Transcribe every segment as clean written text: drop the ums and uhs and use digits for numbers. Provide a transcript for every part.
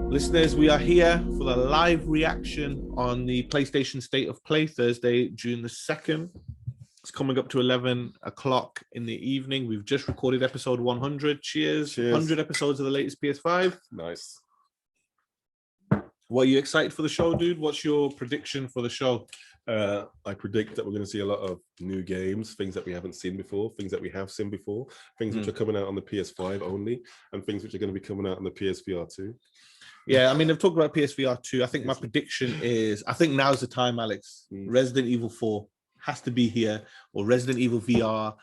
Listeners, we are here for the live reaction on the PlayStation State of Play Thursday, June the 2nd. It's coming up to 11 o'clock in the evening. We've just recorded episode 100. Cheers. 100 episodes of the latest PS5. Nice. What are you excited for the show, dude? What's your prediction for the show? I predict that we're going to see a lot of new games, things that we haven't seen before, things that we have seen before, things which are coming out on the PS5 only, and things which are going to be coming out on the PSVR 2. Yeah, I mean, they've talked about PSVR 2. I think my prediction is, I think now's the time, Alex. Resident Evil 4 has to be here, or Resident Evil VR,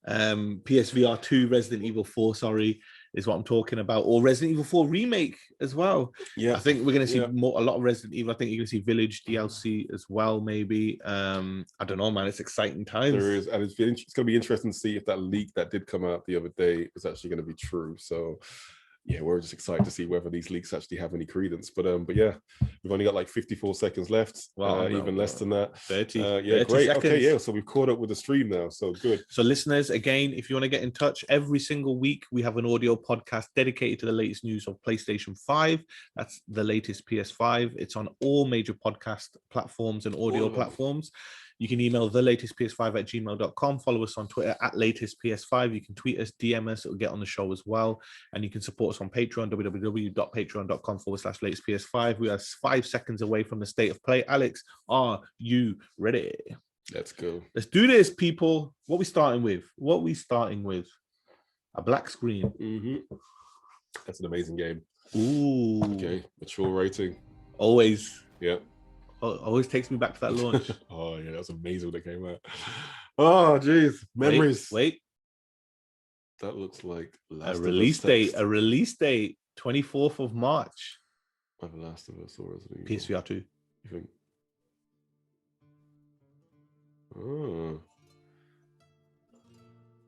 PSVR 2, Resident Evil 4, sorry, is what I'm talking about, or Resident Evil 4 remake as well. Yeah, I think we're going to see a lot of Resident Evil. I think you're going to see Village DLC as well, maybe. I don't know, man. It's exciting times. There is, and it's going to be interesting to see if that leak that did come out the other day is actually going to be true. So yeah, we're just excited to see whether these leaks actually have any credence. But yeah, we've only got like 54 seconds left. Even less than that. 30. Yeah, 30 great. seconds. Okay, yeah. So we've caught up with the stream now. So good. So listeners, again, if you want to get in touch, every single week we have an audio podcast dedicated to the latest news of PlayStation 5. That's the latest PS5. It's on all major podcast platforms and audio platforms. You can email thelatestps5@gmail.com. Follow us on Twitter @latestps5. You can tweet us, DM us. It'll get on the show as well. And you can support us on Patreon, www.patreon.com/latestps5. We are 5 seconds away from the state of play. Alex, are you ready? Let's go. Let's do this, people. What are we starting with? A black screen. That's an amazing game. Ooh. Okay, mature rating. Always. Yeah. Always takes me back to that launch. Oh yeah, that was amazing when it came out. Oh geez, memories. Wait. That looks like a release date. 24th of March. Of Last of Us or Resident Evil. PSVR 2. You think? Oh.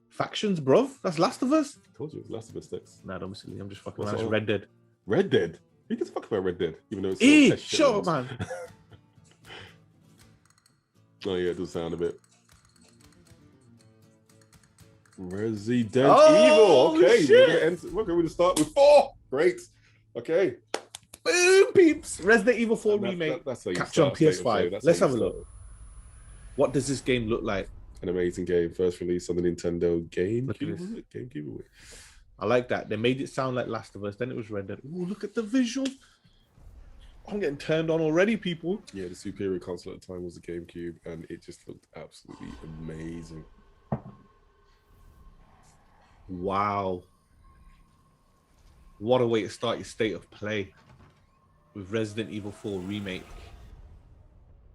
Factions, bruv. That's Last of Us. I told you it was Last of Us 6. Nah, don't be silly. I'm just fucking around. It's Red Dead. Red Dead? Who gives a fuck about Red Dead? Even though it's shut up, man. Oh yeah, it does sound a bit. Resident Evil. Okay, we're going to start with 4. Great. Okay. Boom, peeps. Resident Evil 4 remake. That's Capture on PS5. Let's have a look. What does this game look like? An amazing game. First release on the Nintendo GameCube. I like that. They made it sound like Last of Us. Then it was Red Dead. Ooh, look at the visuals. I'm getting turned on already, people. Yeah, the superior console at the time was the GameCube, and it just looked absolutely amazing. Wow. What a way to start your state of play with Resident Evil 4 remake.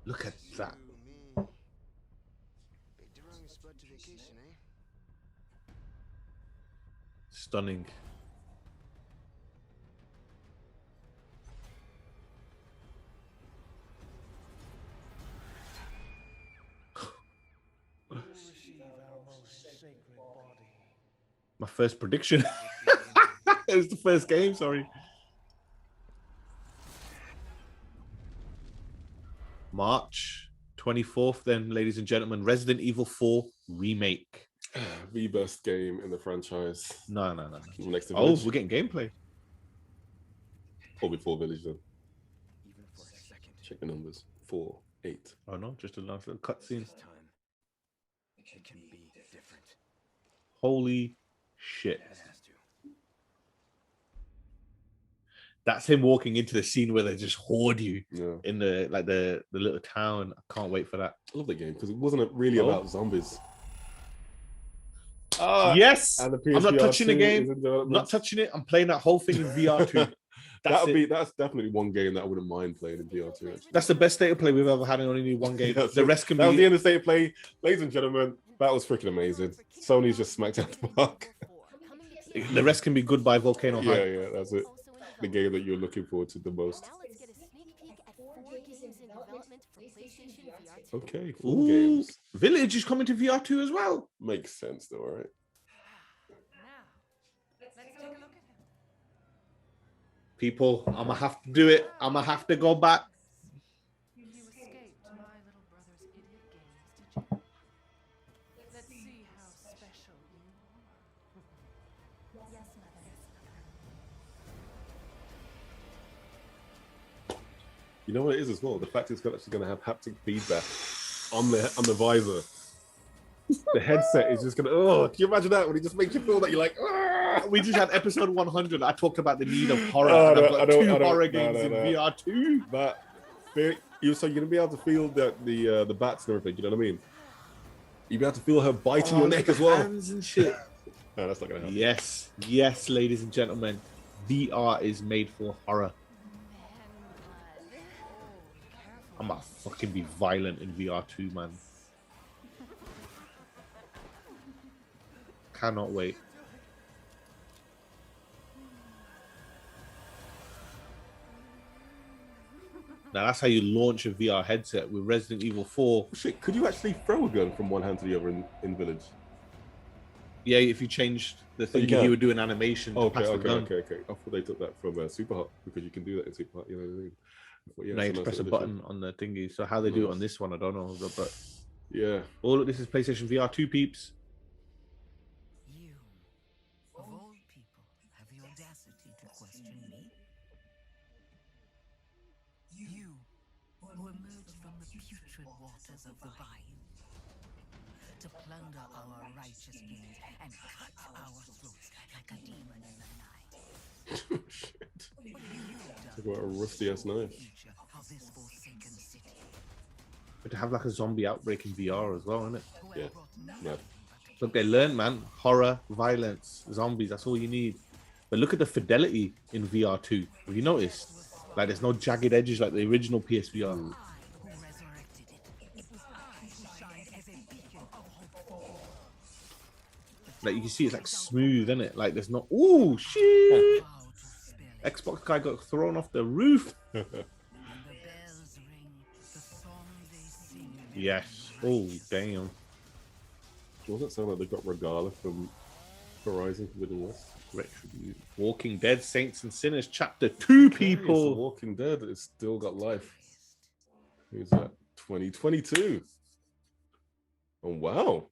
Look at that. Stunning. My first prediction. It was the first game, sorry. March 24th, then, ladies and gentlemen, Resident Evil 4 remake. The best game in the franchise. No. Next to Village. We're getting gameplay. Or before Village, then. Check the numbers. 4, 8. Oh no, just a nice little cutscene. It can be different. Holy shit. That's him walking into the scene where they just hoard you in the little town. I can't wait for that. I love the game because it wasn't really about zombies. Yes, I'm not touching the game. I'm not touching it. I'm playing that whole thing in VR 2. That's definitely one game that I wouldn't mind playing in VR 2. Actually. That's the best state of play we've ever had in only one game. Yeah, the rest can be. That was the end of state of play, ladies and gentlemen. That was freaking amazing. Sony's just smacked out the park. The rest can be Goodbye Volcano High. Yeah, that's it. The game that you're looking forward to the most. Okay, 4 games. Village is coming to VR 2 as well. Makes sense though, right? People, I'm gonna have to do it. I'm gonna have to go back. You escaped my little brother's idiot games, did you? Let's see how special you are. Yes, Mother. You know what it is as well? The fact it's actually going to have haptic feedback on the visor. The headset is just going to, oh, can you imagine that? When it just makes you feel that you're like, ah! We just had episode 100. I talked about the need of horror. Oh, and no, I've got I don't- two I don't- horror no, games no, in no. VR 2. But so you're going to be able to feel that the bats and everything, you know what I mean? You'll be able to feel her biting your neck as well. Hands and shit. No, that's not going to happen. Yes, yes, ladies and gentlemen. VR is made for horror. I'm about to fucking be violent in VR 2, man. Cannot wait. Now that's how you launch a VR headset with Resident Evil 4. Oh, shit, could you actually throw a gun from one hand to the other in Village? Yeah, if you changed the thing, you can? he would do an animation to Okay, pass the okay, gun. okay. I thought they took that from Super Hot because you can do that in Super Hot, you know what I mean? I thought, yeah, Now you it's have to press a nice button on the thingy. So how they do it on this one, I don't know. But Yeah. oh, look, this is PlayStation VR 2 peeps. You, of all people, have the audacity to question me? You, who emerged from the putrid waters of the vine, to plunder our righteous gains and cut our throats like a demon in the night. Shit. What have you done Talk about a rusty ass to the knife. future of this forsaken city? But to have like a zombie outbreak in VR as well, isn't it? Who Yeah, have brought nothing mad. but Look, they learn, man. Horror, violence, zombies. That's all you need. But look at the fidelity in VR 2. Have you noticed? Like, there's no jagged edges like the original PSVR. I who resurrected it. It was I who shined as a beacon of hope for all. Like, you can see it's like smooth, isn't it? Like, there's no. Ooh, shit! Vowed to spill it. Xbox guy got thrown off the roof. When the bells ring, the song they sing. Yes. Oh, damn. Does that sound like they got Regala from Horizon Forbidden West? Retribution. Walking Dead, Saints and Sinners, Chapter 2, Hey, it's The people. Walking Dead, it's still got life. Who's that? 2022. Oh, wow.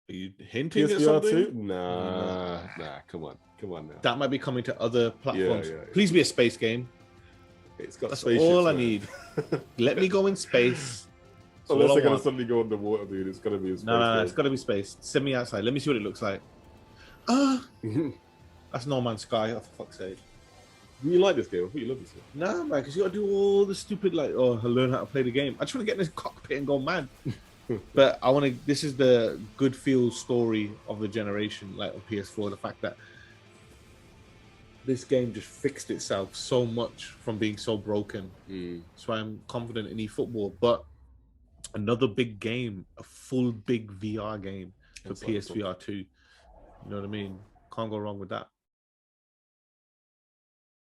Are you hinting at PSVR something? 2? Nah, come on now. That might be coming to other platforms. Yeah. Please be a space game. It's got That's spaceships, all I man. need. Let me go in space. That's Unless all I they're gonna want. suddenly go underwater, dude. It's gonna be a space. No, it's got to be space. Send me outside. Let me see what it looks like. game. That's No Man's Sky. Oh, for fuck's sake. You like this game? I thought you loved this game. No, man, because you got to do all the stupid, like, oh, learn how to play the game. I just want to get in this cockpit and go mad. But I want to. This is the good feel story of the generation, like on PS4. The fact that this game just fixed itself so much from being so broken. So I'm confident in eFootball. But another big game, a full big VR game for That's awesome. PSVR 2. You know what I mean? Can't go wrong with that.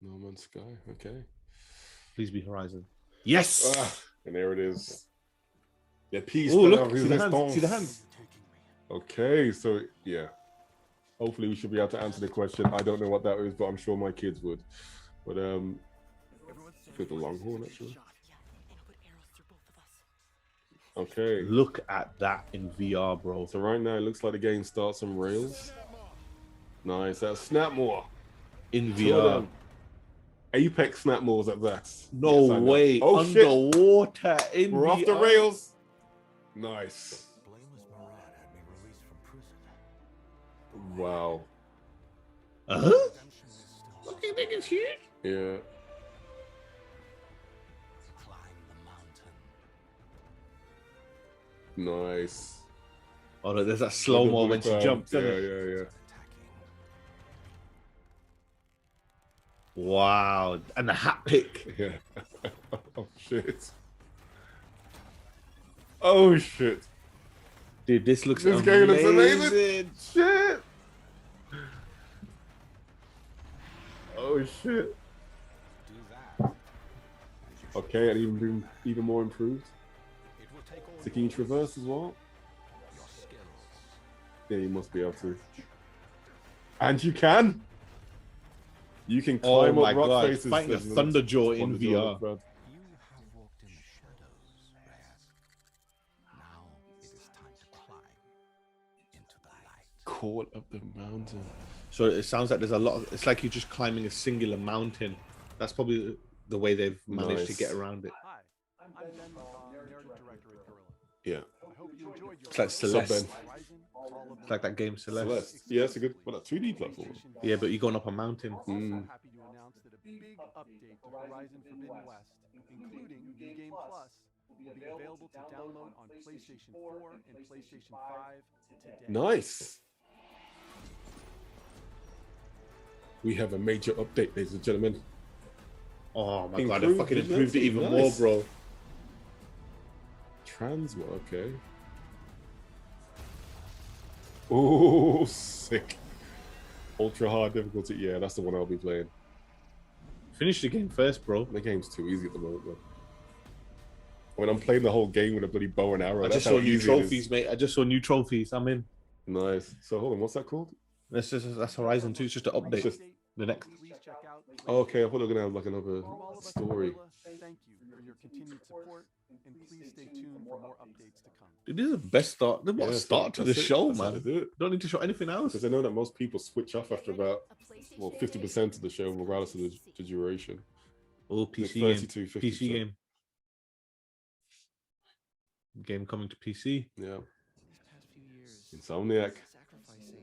No Man's Sky. Okay. Please be Horizon. Yes. And there it is. The piece. Oh, de look! See the hands. resistance. See the hands. Okay, so yeah. Hopefully we should be able to answer the question. I don't know what that is, but I'm sure my kids would. But for the Longhorn actually. Okay. Look at that in VR, bro. So right now it looks like the game starts on rails. Nice. That's Snapmore. In Two of VR. them. Apex Snapmores at that. No Yes, I know. way. Oh shit. Underwater in We're VR. off the rails. Nice. Blameless Murad had me released from prison. Wow. Huh? Redemption is still Fucking thing is huge. Yeah. climb the mountain. Nice. Oh, look, there's that slow mo when she jumps. Yeah, isn't it? yeah. Attacking. Wow. And the hat pick. Yeah. Oh shit. Oh shit. Dude, this looks This amazing. game looks amazing. Shit. Oh shit. Do that. Okay, and even more improved. It will take all So can you traverse as well? your skills. Yeah, you must be able to. And you can. You can Oh climb my up rock god. faces. Fighting a There's Thunderjaw in Thunderjaw, VR. Brad. You have walked in the shadows, Reyes. Now it is time to climb into the light. Caught up the mountain. So it sounds like there's a lot of, it's like you're just climbing a singular mountain. That's probably the way they've managed to get Nice. around it. Hi, I'm Ben McCaw, narrative director at Gorilla. Yeah. I hope you enjoyed your It's like Celeste. Horizon, It's like that game Celeste. Celeste. Yeah, it's a good, well, a 2D platform. Yeah, but you're going up a mountain. Mm. Happy to announce that a big update to Horizon Forbidden West, including New Game Plus, will be available to download on PlayStation 4 and PlayStation 5 today. Nice. We have a major update, ladies and gentlemen. Oh my god, they Improved fucking it, improved it even nice. more, bro. Transmog, okay. Oh, sick. Ultra hard difficulty. Yeah, that's the one I'll be playing. Finish the game first, bro. The game's too easy at the moment, though. I mean, I'm playing the whole game with a bloody bow and arrow. I That's just how saw new easy it is. trophies, mate. I just saw new trophies. I'm in. Nice. So hold on, what's that called? That's Horizon 2. It's just an update. Just- The next. Please check out Oh, okay, I thought they were gonna have like another From all of us at story. Gorilla, thank you for your continued support, and please stay tuned for more updates to come. It is the best start. What Yeah, a so start to the that's it. show, That's how man. they do it. Don't need to show anything else. Because I know that most people switch off after about 50% of the show, regardless of the duration. Oh, PC 32, game. 50%. PC game. Game coming to PC. Yeah. These past few years, Insomniac. sacrificing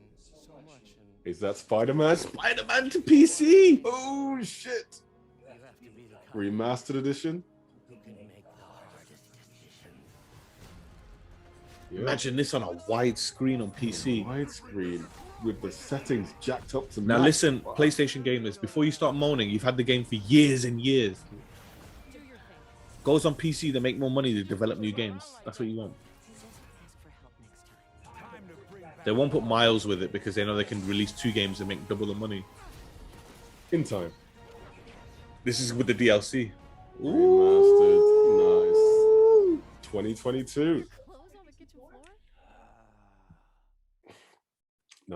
so much, and Is that Spider-Man? Spider-Man to PC. Oh shit! Remastered edition. Yeah. Imagine this on a wide screen on PC. Widescreen with the settings jacked up to Now max. listen, PlayStation gamers, before you start moaning, you've had the game for years and years. Do your thing. Goes on PC, they make more money to develop new games. That's what you want. Just ask for help next time. They won't put miles with it because they know they can release 2 games and make double the money. In time. This is with the DLC. Remastered. Nice. 2022. Clothes on the kitchen floor?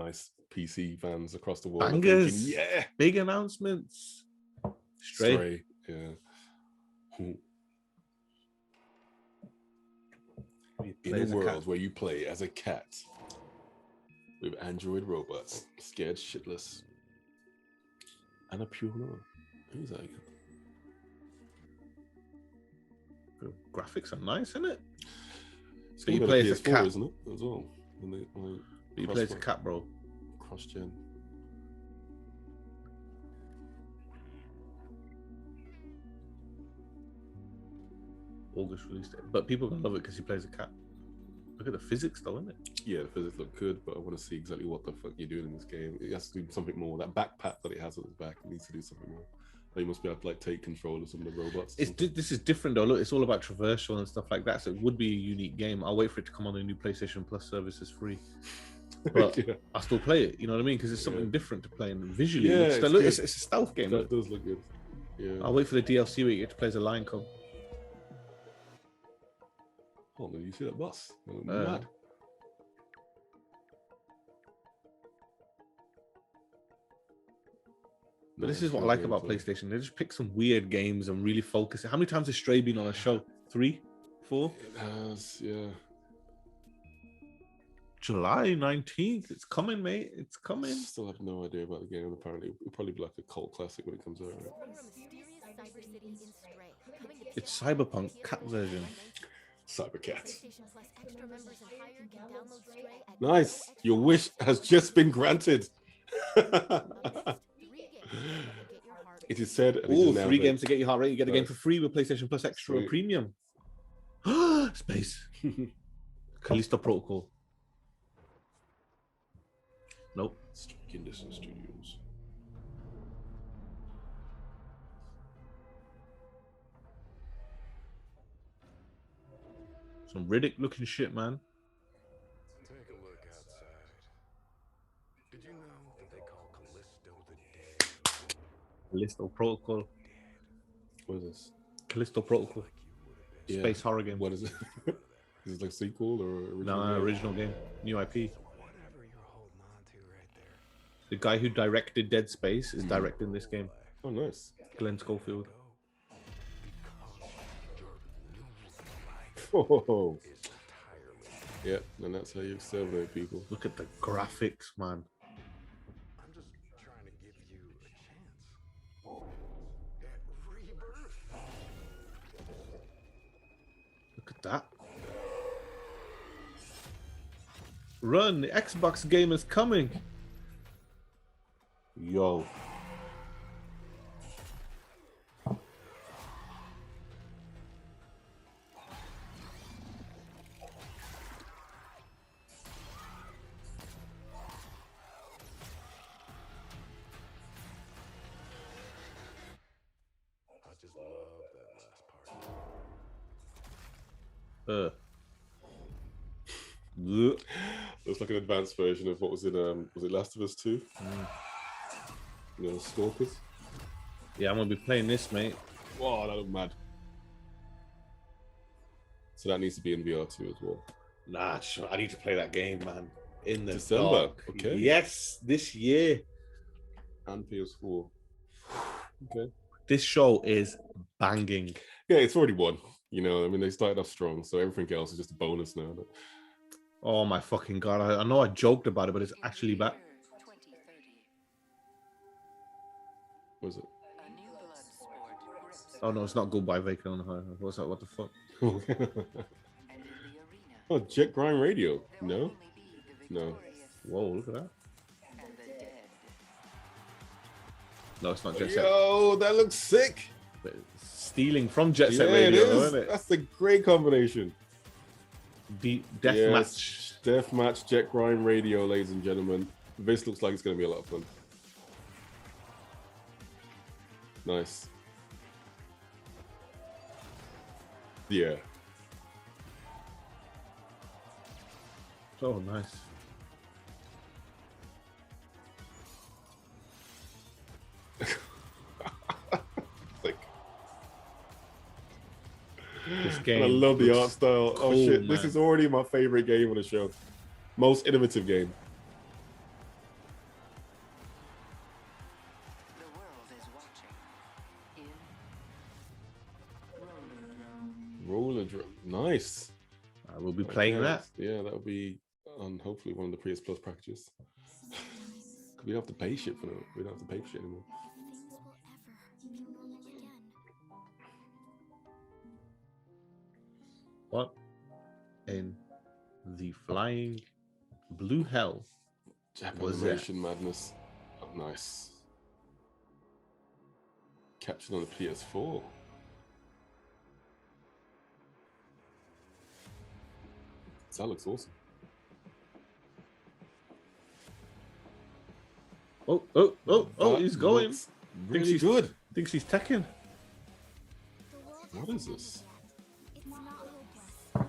Nice. PC fans across the world. are Bangers. thinking, yeah. Big announcements. Stray. Yeah. You In play a as a cat. world where you play as a cat with android robots, scared shitless, and a pure no. Who's that again? The graphics are nice, isn't it? It's But you gonna play be as a PS4, cat. isn't it? As well. And they, like, But you play as a cat, bro. cross-gen. August release date. But people are gonna love it because he plays a cat. Look at the physics, though, isn't it? Yeah, the physics look good, but I want to see exactly what the fuck you're doing in this game. It has to do something more. That backpack that it has on its back, it needs to do something more. Like, you must be able to like take control of some of the robots. This is different though. Look, it's all about traversal and stuff like that. So it would be a unique game. I'll wait for it to come on the new PlayStation Plus services free. But Yeah. I'll still play it. You know what I mean? Because it's something Yeah. different to play. And visually, Yeah, it's, it's look, good. it's a stealth game. That Look. does look good. Yeah. I'll wait for the DLC where you get to play as a lion cub. Oh, man, you see that bus? Uh, Mad. But this is what I like about PlayStation. They just pick some weird games and really focus it. How many times has Stray been on a show? 3? 4? It has, yeah. July 19th. It's coming, mate. It's coming. Still have no idea about the game. Apparently, it'll probably be like a cult classic when it comes out. Right? From a mysterious cyber city in Stray, coming to It's Cyberpunk cat version. Cybercat. PlayStation Plus extra members and higher can download Stray at Nice. no extra Your wish has just been granted. It is said. and it is Oh, announced 3 that- games to get your heart rate. You get a game Nice. for free with PlayStation Plus Extra or Sweet. Premium. Space. Callisto Protocol. Nope. Strike Industry Studios. Some Riddick looking shit, man. Take a look outside. Did you know that they call Callisto the dead? Callisto Protocol. What is this? Callisto Protocol. Yeah. Space horror game. What is it? Is it like a sequel or original? No, game? original game. New IP. Whatever you're holding on to right there. The guy who directed Dead Space is directing this game. Oh, nice. Glenn Schofield. Oh, yeah, and that's how you exterminate people. Look at the graphics, man. I'm just trying to give you a chance. At rebirth. that? Run, the Xbox game is coming. Yo. Looks like an advanced version of what was it Last of Us 2? You know, Stalkers. Yeah, I'm gonna be playing this, mate. Wow, that looked mad. So that needs to be in VR too as well. Nah, I need to play that game, man. In the December, dark. okay. Yes, this year. And PS4. Okay. This show is banging. Yeah, it's already won. You know, I mean, they started off strong, so everything else is just a bonus now. Oh my fucking god! I know I joked about it, but it's actually back. What is it? Oh no, it's not Goodbye Vacant. What's that? What the fuck? Oh, Jet Grind Radio. No, no. Whoa, look at that. No, it's not Jet Set. Yo, that looks sick. But stealing from Jet Set Yeah, Radio, it is. isn't it? That's a great combination. Deathmatch. Deathmatch Jet Grind Radio, ladies and gentlemen. This looks like it's going to be a lot of fun. Nice. Yeah. Oh, nice. This game. And I love the art style. Cool, oh shit! man. This is already my favorite game on the show. Most innovative game. The world is watching in Rollerdrome. Nice. I will be playing that. Yeah, that'll be on hopefully one of the PS Plus packages. We don't have to pay shit for it. We don't have to pay for shit anymore. What in the flying blue hell was that? Japanimation madness. Oh, nice. Captured on the PS4. That looks awesome. Oh, he's going. Really good. Thinks he's teching. What is this? It's not hopeless. I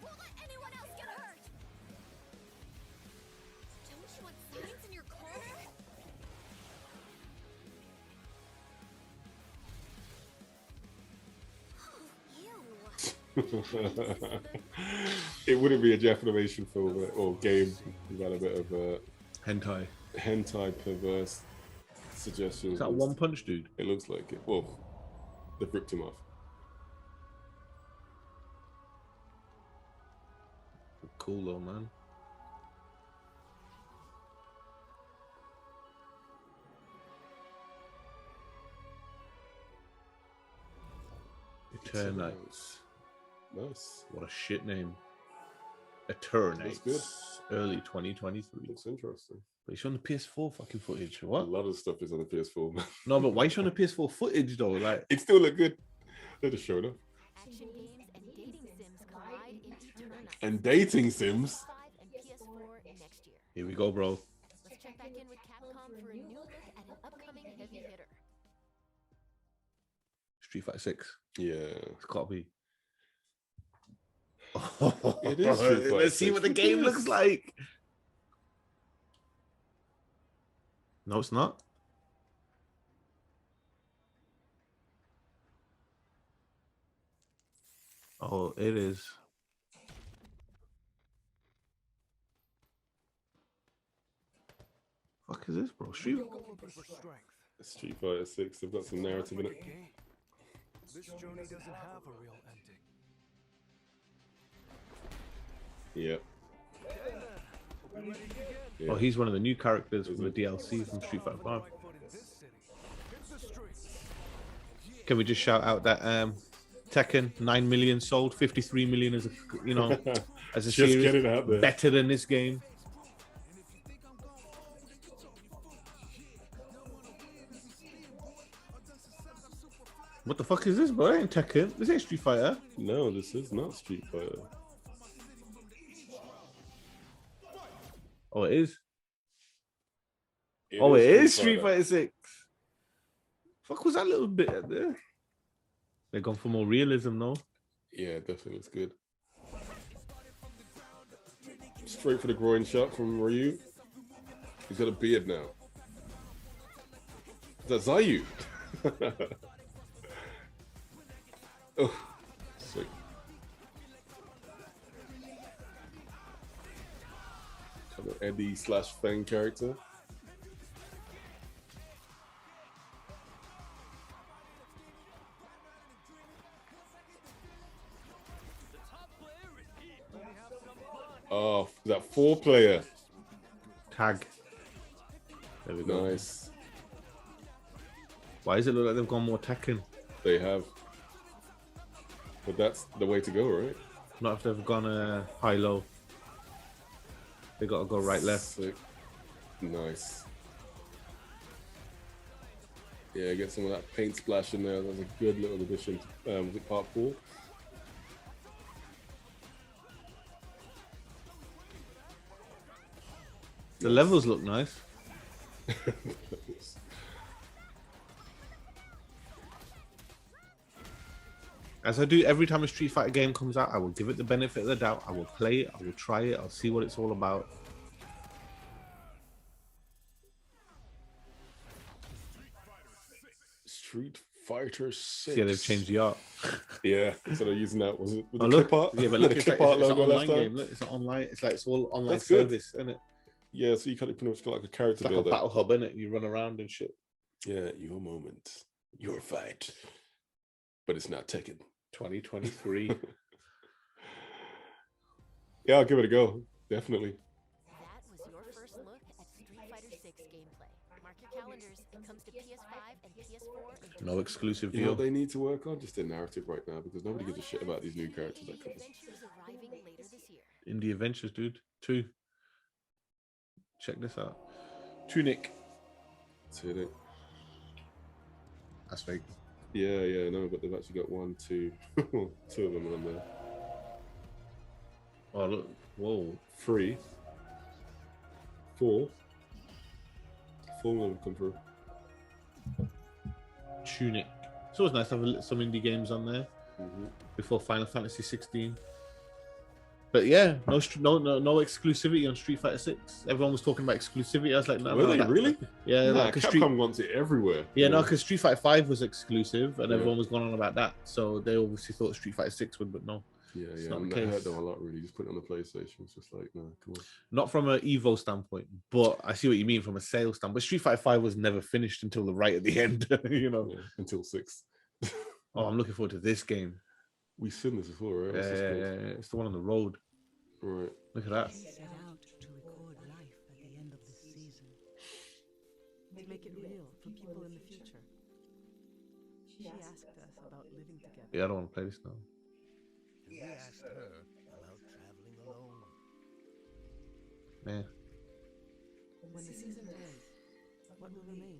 won't let anyone else get hurt. Don't you want science in your corner? It wouldn't be a Japanimation film or game without a bit of hentai perverse suggestions. Is that One Punch dude? It looks like it. Well, they've ripped him off. Cool though, man. Eternites. Nice. What a shit name. Eternites. Good. Early 2023. Looks interesting. But it's on the PS4 fucking footage. A What? lot of stuff is on the PS4, man. No, but why is on the PS4 footage though? Like, It still look good. They just showed up. Action games and dating sims collide in Eternites. And dating sims. 5 and PS4 next year. here we go, bro. Let's check back in with Capcom for a new look at an upcoming heavy hitter. Street Fighter 6. Yeah. It's gotta be. It is Street Fighter Let's see 6. what the It game is. looks like. No, it's not. Oh, it is. Fuck is this, bro? Street. Street Fighter 6. They've got some narrative in it. This journey doesn't have a real ending. Yeah. Oh, he's one of the new characters from the DLC from Street Fighter 5. Can we just shout out that Tekken, 9 million sold, 53 million as a as a Just series. get it out there. Better than this game. What the fuck is this, bro? It ain't Tekken. This ain't Street Fighter. No, this is not Street Fighter. Oh, it is. It is Street Fighter 6. Fuck was that little bit there? They're gone for more realism, though. Yeah, definitely looks good. Straight for the groin shot from Ryu. He's got a beard now. Is that Zayu? Oh, sweet. Kind of Eddie / Fang character. Oh, is that 4-player? Tag. There we go. Nice. Why does it look like they've gone more Tekken? They have. But that's the way to go, right? Not if they've gone high-low. They got to go right-left. Sick. Nice. Yeah, get some of that paint splash in there. That's a good little addition. Was it part 4? The levels look nice. As I do every time a Street Fighter game comes out, I will give it the benefit of the doubt. I will play it. I will try it. I'll see what it's all about. Street Fighter 6. Yeah, they've changed the art. Yeah, instead of using that, was it with Oh, the look. clip art? Yeah, but look, The it's clip like art it's an logo last online time? game. Look, it's not online. It's all online That's good. service, isn't it? Yeah, so you kind of pretty much got like a character It's like a builder. battle hub, isn't it? You run around and shit. Yeah, your moment, your fight. But it's not Tekken. 2023. Yeah, I'll give it a go. Definitely. That was your first look at Street Fighter 6 gameplay. Mark your calendars. It comes to PS5 and PS4. No exclusive You know deal. what they need to work on? Just their narrative right now, because nobody gives a shit about these new characters that come. Adventures arriving later this year. Indie Adventures, dude. 2. Check this out. Tunic. That's it. That's fake. Yeah, no, but they've actually got 1, 2, 2 of them on there. Oh, look. Whoa. 3, 4. 4 of them come through. Tunic. It's always nice to have some indie games on there before Final Fantasy 16. But yeah, no exclusivity on Street Fighter 6. Everyone was talking about exclusivity. I was like, no. Were they that- really? Yeah, Nah, like, 'cause Capcom wants it everywhere. Yeah, no, because Street Fighter 5 was exclusive, and Yeah. everyone was going on about that. So they obviously thought Street Fighter 6 would, but no. Yeah, It's yeah. not And the that hurt case. them a lot, really. Just put it on the PlayStation. It's just like, no, come on. Not from an Evo standpoint, but I see what you mean from a sales standpoint. But Street Fighter 5 was never finished until the right at the end, you know. Yeah, until 6. Oh, I'm looking forward to this game. We've seen this before, right? What's this Yeah, called? yeah. It's the one on the road. Right. Look at that. Set out to record life at the end of this season. To make it real for people in the future. She asked us about living together. Yeah, I don't want to play this now. We asked her about traveling alone. Man. When the season ends, what will remain?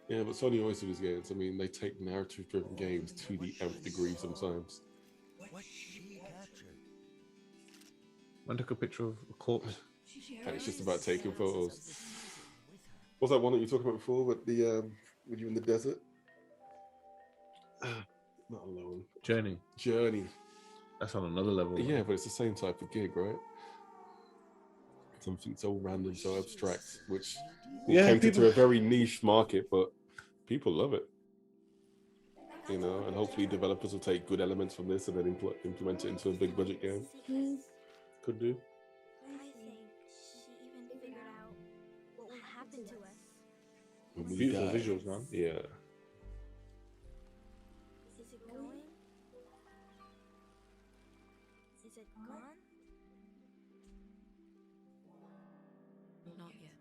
Yeah, but Sony always do these games. I mean, they take narrative-driven games to the nth degree sometimes. What she captured. I took a picture of a corpse. And it's just about taking photos. What's that one that you were talking about before with the when you in the desert? Not alone. Journey. Journey. That's on another level. Yeah, but it's the same type of gig, right? Something so random, so abstract, which will Yeah, cater people- to a very niche market, but people love it. You know, and hopefully developers will take good elements from this and then implement it into a big budget game. Could do. I think she even figured out what will happen to us. When we Beautiful die. visuals, man. Yeah. Is it going? Is it gone? Not yet.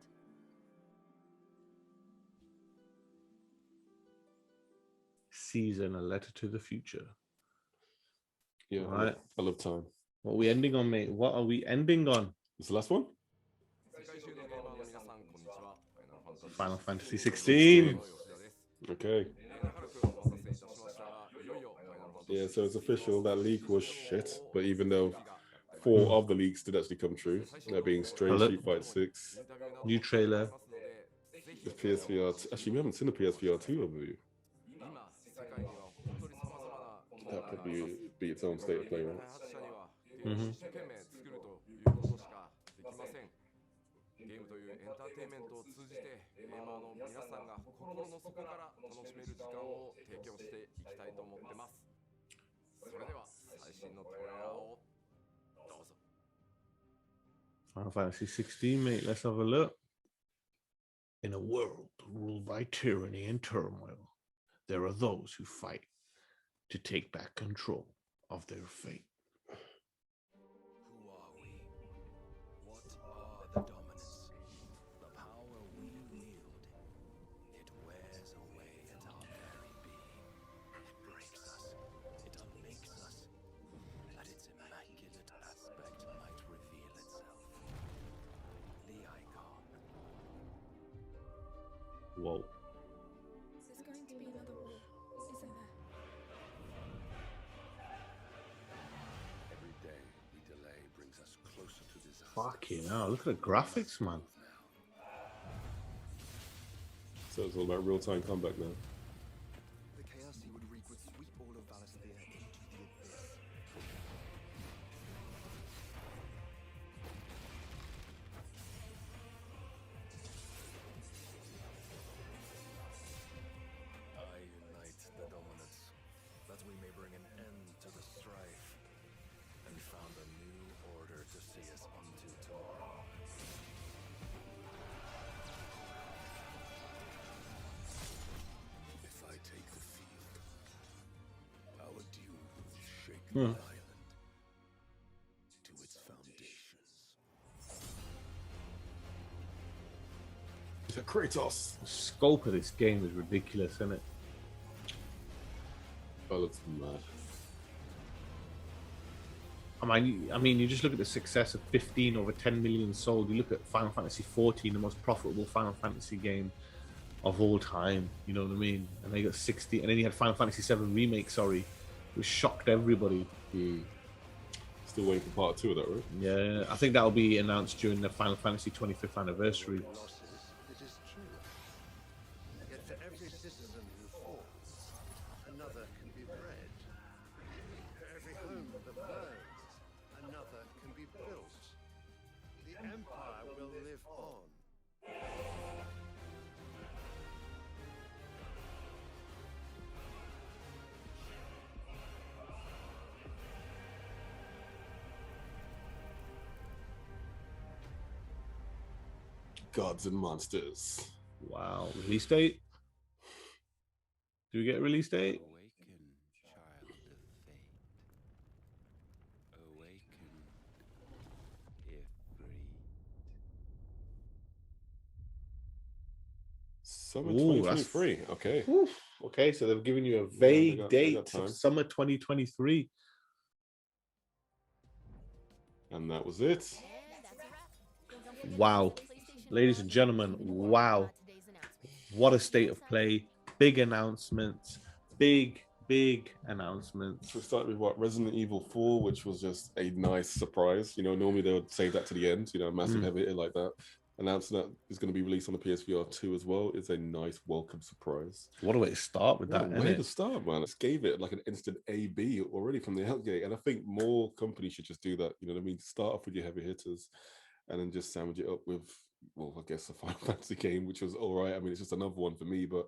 Season, a letter to the future. Yeah, Right. I love time. What are we ending on, mate? What are we ending on? It's the last one? Final Fantasy 16. Okay. Yeah, so it's official. That leak was shit. But even though 4 of the leaks did actually come true, that being Stray, Street Fighter 6, new trailer, the PSVR. Actually, we haven't seen the PSVR 2, have we? That probably be its own state of play, right? Final Fantasy 16, mate. Let's have a look. In a world ruled by tyranny and turmoil, there are those who fight to take back control of their fate. Who are we? What are the dominants? The power we wield. It wears away at our very being. It breaks us. It unmakes us. That its immaculate aspect might reveal itself. The icon. Whoa. There's going to be another war, isn't there? Every day we delay brings us closer to disaster. Fucking hell. Look at the graphics, man. So it's all about real-time combat now. The chaos he would wreak would sweep all of Valisthea into the abyss. I unite the dominants, that we may bring an end to the strife, and found a new order to see us unto tomorrow. If I take the field, our doom will shake the island to its foundations. Is that Kratos? The scope of this game is ridiculous, isn't it? That looks mad. I mean, you just look at the success of 15 over 10 million sold. You look at Final Fantasy 14, the most profitable Final Fantasy game of all time. You know what I mean? And they got 60, and then you had Final Fantasy 7 remake. Sorry, which shocked everybody. Still waiting for part 2 of that, right? Yeah, I think that'll be announced during the Final Fantasy 25th anniversary. Losses, it is true. Yet for every citizen who falls, another can be bred. For every home that burns, another can be built. The Empire will live on. Gods and monsters. Wow, release date? Do we get a release date? Awaken, child of fate. Awaken, if free. Summer Ooh, that's- 2023. Okay. Oof. Okay, so they've given you a they vague got date time. of summer 2023. And that was it. And that's a wrap. Don't forget to Wow. visit PlayStation Ladies Live and gentlemen, to learn more wow. about today's announcement. What a state of play. Big announcements. Big announcements. So we started with what? Resident Evil 4, which was just a nice surprise. You know, normally they would save that to the end, you know, a massive heavy hitter like that. Announcing that it's going to be released on the PSVR 2 as well is a nice welcome surprise. What a way to start with that, What a way innit? to start, man. It gave it like an instant A/B already from the outgate. And I think more companies should just do that. You know what I mean? Start off with your heavy hitters and then just sandwich it up with, well, I guess a Final Fantasy game, which was all right. I mean, it's just another one for me, but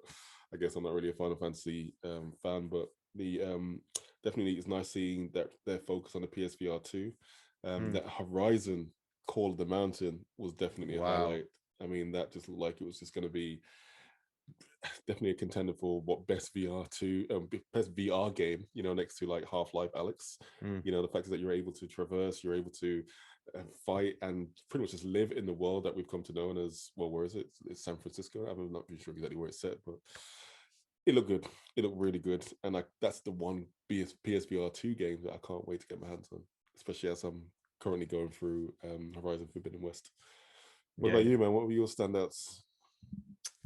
I guess I'm not really a Final Fantasy fan. But the definitely it's nice seeing that their focus on the PSVR 2. That Horizon Call of the Mountain was definitely a highlight. I mean, that just looked like it was just going to be definitely a contender for what best best VR game, you know, next to like Half-Life Alex. You know, the fact is that you're able to traverse, you're able to fight and pretty much just live in the world that we've come to know as, well, where is it? It's San Francisco. I'm not really sure exactly where it's set, but It looked good. It looked really good, and that's the one PSVR 2 game that I can't wait to get my hands on, especially as I'm currently going through Horizon Forbidden West. What about you, man? What were your standouts?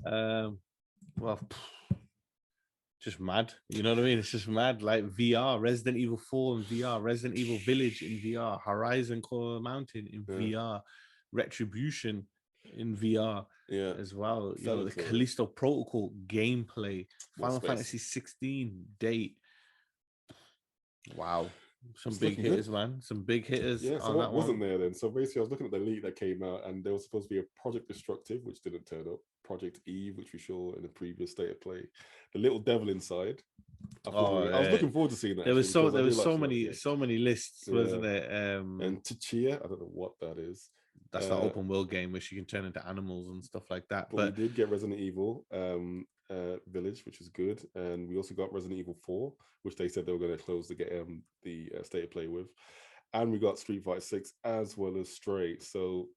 Well, just mad. You know what I mean? It's just mad. Like VR, Resident Evil 4 in VR, Resident Evil Village in VR, Horizon Call Mountain in VR, Retribution in VR as well. You know, the Callisto Protocol gameplay, Final Fantasy 16 date. Wow. Some big hitters, man. Some big hitters. Yeah, so what wasn't there then? So basically, I was looking at the leak that came out, and there was supposed to be a Project Destructive, which didn't turn up. Project Eve, which we saw in the previous state of play. The Little Devil Inside. I was looking forward to seeing that. There was so many lists, wasn't there? And Tchia, I don't know what that is. That's that open world game which you can turn into animals and stuff like that. But we did get Resident Evil Village, which is good, and we also got Resident Evil 4, which they said they were going to close the state of play with, and we got Street Fighter 6 as well as Stray. So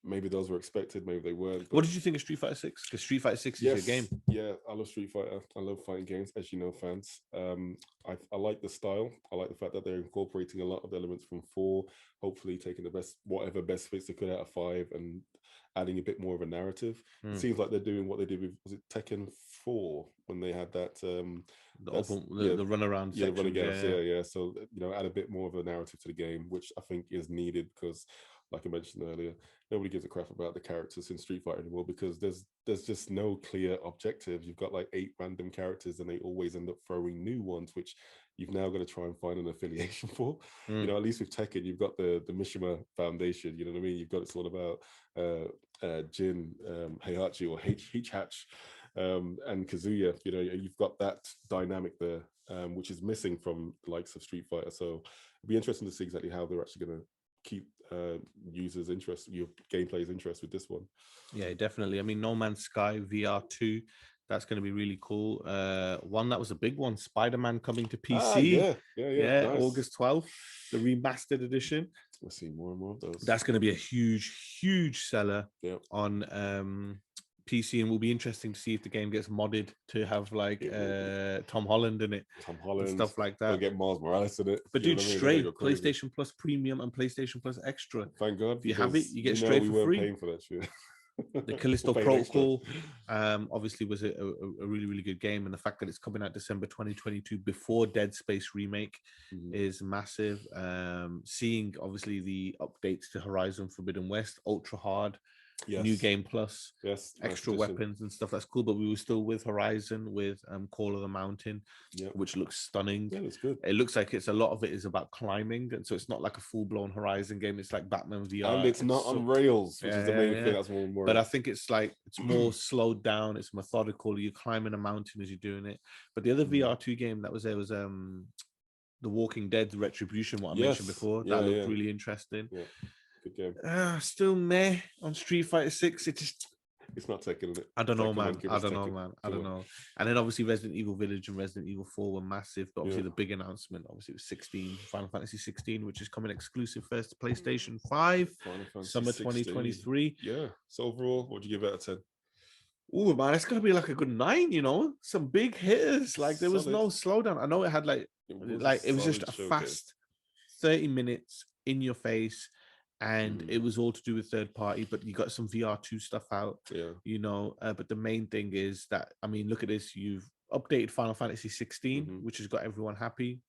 maybe those were expected, maybe they weren't. What did you think of Street Fighter 6? Because Street Fighter 6 is your game. Yeah, I love Street Fighter. I love fighting games, as you know, fans. I like the style. I like the fact that they're incorporating a lot of elements from 4, hopefully taking the whatever best fits they could out of 5 and adding a bit more of a narrative. It seems like they're doing what they did with, was it Tekken 4, when they had that the runaround section. Yeah. So, add a bit more of a narrative to the game, which I think is needed because, like I mentioned earlier, nobody gives a crap about the characters in Street Fighter anymore because there's just no clear objective. You've got like 8 random characters and they always end up throwing new ones, which you've now got to try and find an affiliation for. At least with Tekken, you've got the Mishima Foundation, you know what I mean? You've got it's all about Jin, Heihachi or H-Hatch, and Kazuya. You've got that dynamic there, which is missing from the likes of Street Fighter. So it'll be interesting to see exactly how they're actually going to keep users' interest, your gameplay's interest with this one. Yeah, definitely. I mean, No Man's Sky VR 2, that's going to be really cool. One that was a big one, Spider-Man coming to PC. Nice. August 12th, the remastered edition. We'll see more and more of those. That's going to be a huge seller on PC, and will be interesting to see if the game gets modded to have like Tom Holland in it, and stuff like that. They'll get Miles Morales in it. But dude, Stray, PlayStation Plus Premium and PlayStation Plus Extra. Thank God. If you have it, you get Stray for free. Paying for that shit. The Callisto Protocol obviously was a really good game, and the fact that it's coming out December 2022 before Dead Space remake is massive. Seeing obviously the updates to Horizon Forbidden West, ultra hard, new game plus, extra weapons and stuff, that's cool. But we were still with Horizon with Call of the Mountain, which looks stunning. Yeah, it's good. It looks like a lot of it is about climbing, and so it's not like a full-blown Horizon game. It's like Batman VR, and it's not on rails, which is the main thing. That's more. But I think it's more slowed down. It's methodical. You're climbing a mountain as you're doing it. But the other VR2 game that was there was The Walking Dead Retribution, what I mentioned before. That looked really interesting. Yeah. Good game. Still meh on Street Fighter 6. It's not taking it. I don't know, man. I don't know. And then obviously Resident Evil Village and Resident Evil 4 were massive. But obviously the big announcement, obviously, was 16, Final Fantasy 16, which is coming exclusive first to PlayStation 5, summer 2023. Yeah. So overall, what would you give it out of 10? Oh man, it's gonna be like a good 9. Some big hitters. Like there was no slowdown. I know it had it was just a fast 30 minutes in your face. And it was all to do with third party, but you got some VR2 stuff out, but the main thing is that, I mean, look at this. You've updated Final Fantasy 16, which has got everyone happy.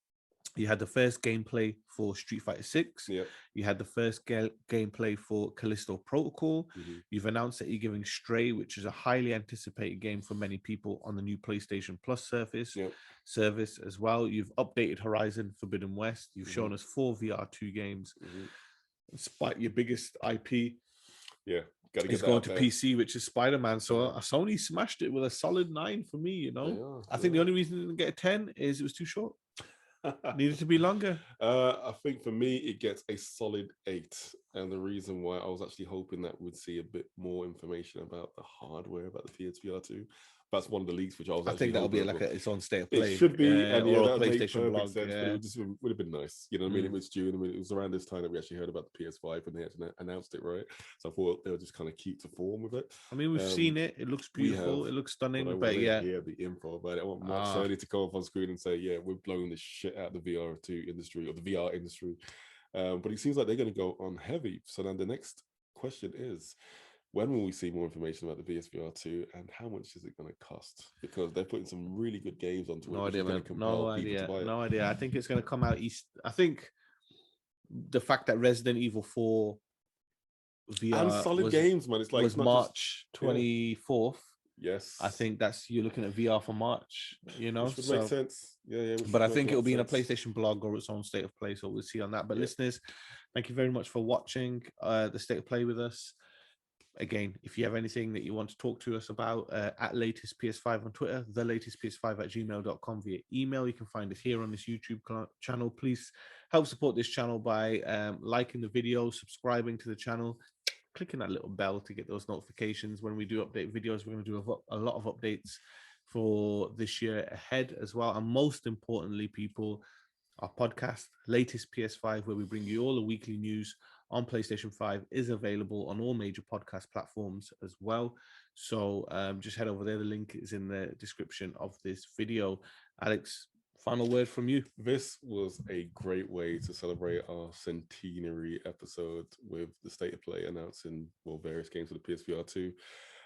You had the first gameplay for Street Fighter 6. You had the first gameplay for Callisto Protocol. You've announced that you're giving Stray, which is a highly anticipated game for many people, on the new PlayStation Plus service as well. You've updated Horizon Forbidden West. You've shown us 4 VR2 games. Despite your biggest IP, it's going to PC, which is Spider-Man. So Sony smashed it with a solid 9 for me. I think the only reason it didn't get a 10 is it was too short. Needed to be longer. I think for me it gets a solid 8, and the reason why, I was actually hoping that we'd see a bit more information about the hardware, about the PSVR 2, that's one of the leaks which I was. I think that'll be hoping like for. its own state of play. It should be, and or that a would make PlayStation perfect blog. sense. But it would have been nice. You know what I mean? It was June. I mean, it was around this time that we actually heard about the PS5 and they actually announced it, right? So I thought they were just kind of keep to form with it. I mean, we've seen it. It looks beautiful. It looks stunning. But yeah, hear the info about it. I want Mark Cerny to come up on screen and say, "Yeah, we're blowing the shit out of the VR2 industry or the VR industry." But it seems like they're going to go on heavy. So then the next question is, when will we see more information about the PSVR 2 and how much is it going to cost? Because they're putting some really good games onto it. No idea, man. No idea. I think it's going to come out east. I think the fact that Resident Evil 4 VR and solid games, man. It's like was March 24th. Yes, I think you're looking at VR for March. You know, which would make sense. Yeah. But I think it'll be in a PlayStation blog or its own state of play, so we'll see on that. But listeners, thank you very much for watching the state of play with us. Again, if you have anything that you want to talk to us about, at latest PS5 on Twitter, thelatestps5@gmail.com via email. You can find us here on this YouTube channel. Please help support this channel by liking the video, subscribing to the channel, clicking that little bell to get those notifications when we do update videos. We're going to do a lot of updates for this year ahead as well. And most importantly, people, our podcast, Latest PS5, where we bring you all the weekly news on PlayStation 5, is available on all major podcast platforms as well. So just head over there. The link is in the description of this video. Alex, final word from you. This was a great way to celebrate our centenary episode with the state of play announcing various games for the PSVR 2.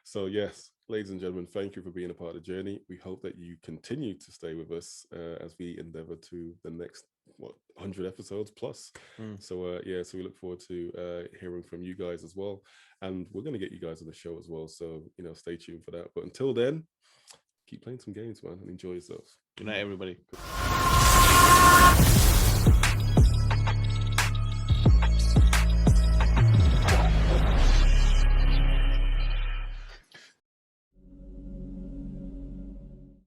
So yes, ladies and gentlemen, thank you for being a part of the journey. We hope that you continue to stay with us as we endeavor to the next 100 episodes plus. So so we look forward to hearing from you guys as well, and we're going to get you guys on the show as well, so stay tuned for that. But until then, keep playing some games, man, and enjoy yourselves. Good night, everybody.